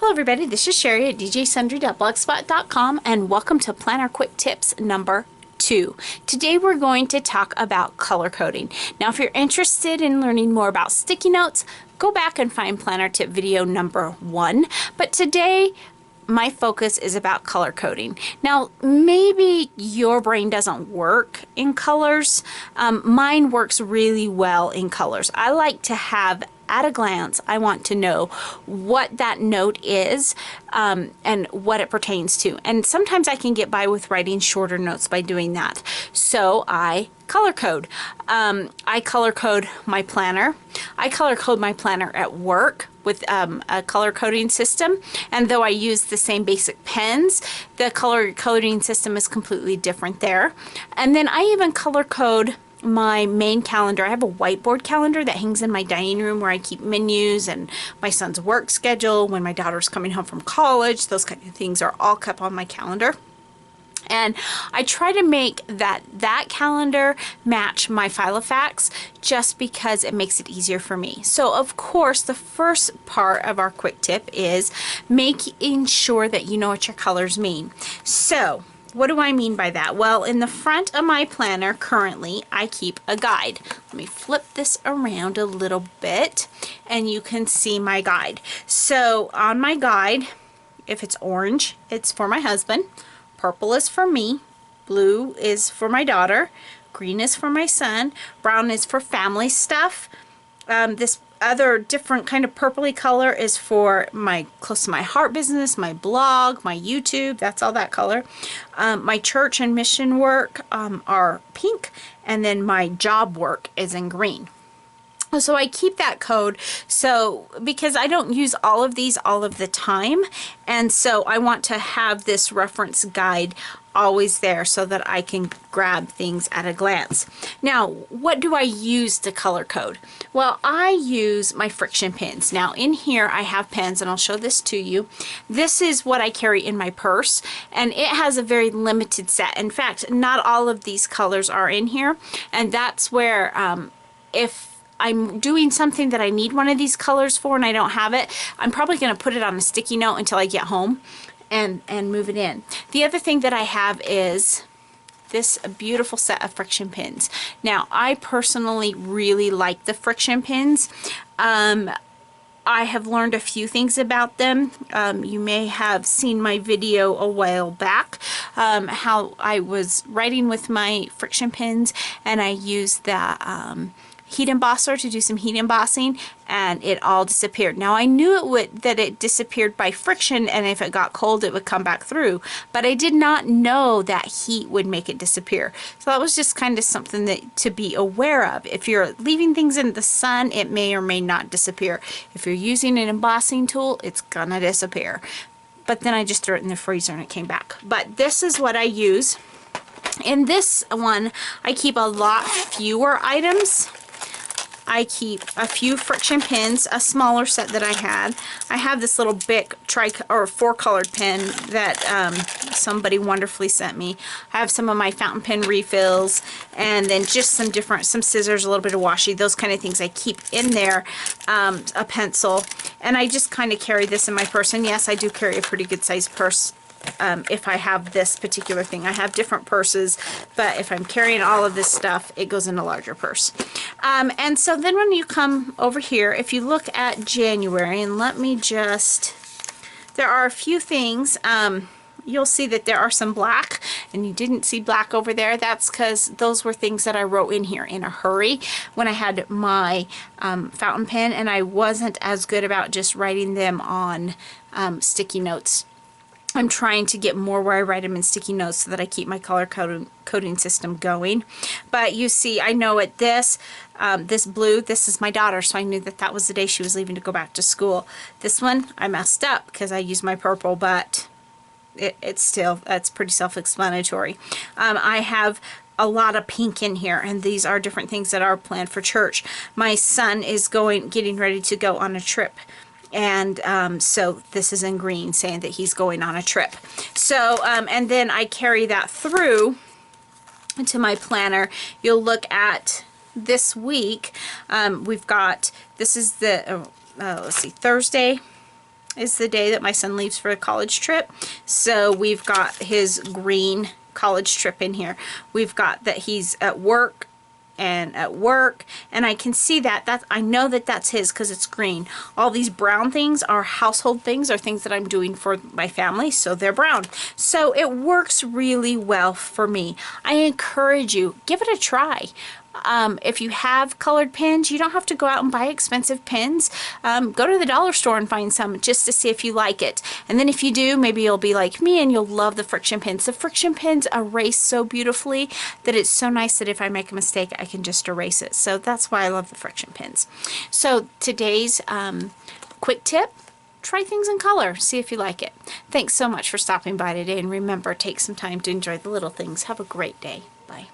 Hello everybody, this is Cheri at djsundry.blogspot.com and welcome to Planner Quick Tips number 2. Today we're going to talk about color coding. Now if you're interested in learning more about sticky notes, go back and find planner tip video number 1. But today my focus is about color coding. Now maybe your brain doesn't work in colors. Mine works really well in colors. I like to have at a glance, I want to know what that note is and what it pertains to. And sometimes I can get by with writing shorter notes by doing that. So I color code. I color code my planner. I color code my planner at work with a color coding system. And though I use the same basic pens, the color coding system is completely different there. And then I even color code my main calendar. I have a whiteboard calendar that hangs in my dining room where I keep menus and my son's work schedule, when my daughter's coming home from college, those kind of things are all kept on my calendar. And I try to make that calendar match my Filofax just because it makes it easier for me. So of course the first part of our quick tip is making sure that you know what your colors mean. So what do I mean by that? Well, in the front of my planner currently, I keep a guide. Let me flip this around a little bit and you can see my guide. So on my guide, if it's orange, it's for my husband, purple is for me, blue is for my daughter, green is for my son, brown is for family stuff. This other different kind of purpley color is for my close to my heart business, my blog, my YouTube, that's all that color. My church and mission work are pink, and then my job work is in green. So I keep that code because I don't use all of these all of the time, and so I want to have this reference guide always there so that I can grab things at a glance. Now, what do I use to color code? Well, I use my friction pins. Now in here I have pens, and I'll show this to you. This is what I carry in my purse, and it has a very limited set. In fact, not all of these colors are in here, and that's where if I'm doing something that I need one of these colors for and I don't have it, I'm probably going to put it on a sticky note until I get home and move it in. The other thing that I have is this beautiful set of friction pins. Now, I personally really like the friction pins. I have learned a few things about them. You may have seen my video a while back, how I was writing with my friction pins and I used the heat embosser to do some heat embossing, and it all disappeared. Now I knew that it disappeared by friction, and if it got cold it would come back through, but I did not know that heat would make it disappear. So that was just kind of something to be aware of. If you're leaving things in the sun, it may or may not disappear. If you're using an embossing tool, it's gonna disappear. But then I just threw it in the freezer and it came back. But this is what I use. In this one, I keep a lot fewer items. I keep a few friction pins, a smaller set that I had. I have this little Bic four-colored pen that somebody wonderfully sent me. I have some of my fountain pen refills, and then just some scissors, a little bit of washi, those kind of things I keep in there, a pencil, and I just kind of carry this in my purse. And yes, I do carry a pretty good sized purse. If I have this particular thing. I have different purses, but if I'm carrying all of this stuff, it goes in a larger purse. And so then when you come over here, if you look at January, and there are a few things, you'll see that there are some black, and you didn't see black over there. That's because those were things that I wrote in here in a hurry when I had my fountain pen, and I wasn't as good about just writing them on sticky notes. I'm trying to get more where I write them in sticky notes so that I keep my color coding system going. But you see, I know at this blue, this is my daughter, so I knew that was the day she was leaving to go back to school. This one, I messed up because I used my purple, but that's pretty self-explanatory. I have a lot of pink in here, and these are different things that are planned for church. My son is getting ready to go on a trip. And so this is in green, saying that he's going on a trip. So, and then I carry that through into my planner. You'll look at this week. We've got, this is the, let's see, Thursday. is the day that my son leaves for a college trip. So we've got his green college trip in here. We've got that he's at work and at work, and I can see that I know that that's his because it's green. All these brown things are household things, or things that I'm doing for my family, so they're brown. So it works really well for me. I encourage you, give it a try. If you have colored pens, you don't have to go out and buy expensive pens. Go to the dollar store and find some just to see if you like it. And then if you do, maybe you'll be like me and you'll love the friction pens. The friction pens erase so beautifully that it's so nice that if I make a mistake, I can just erase it. So that's why I love the friction pens. So today's quick tip: try things in color. See if you like it. Thanks so much for stopping by today. And remember, take some time to enjoy the little things. Have a great day. Bye.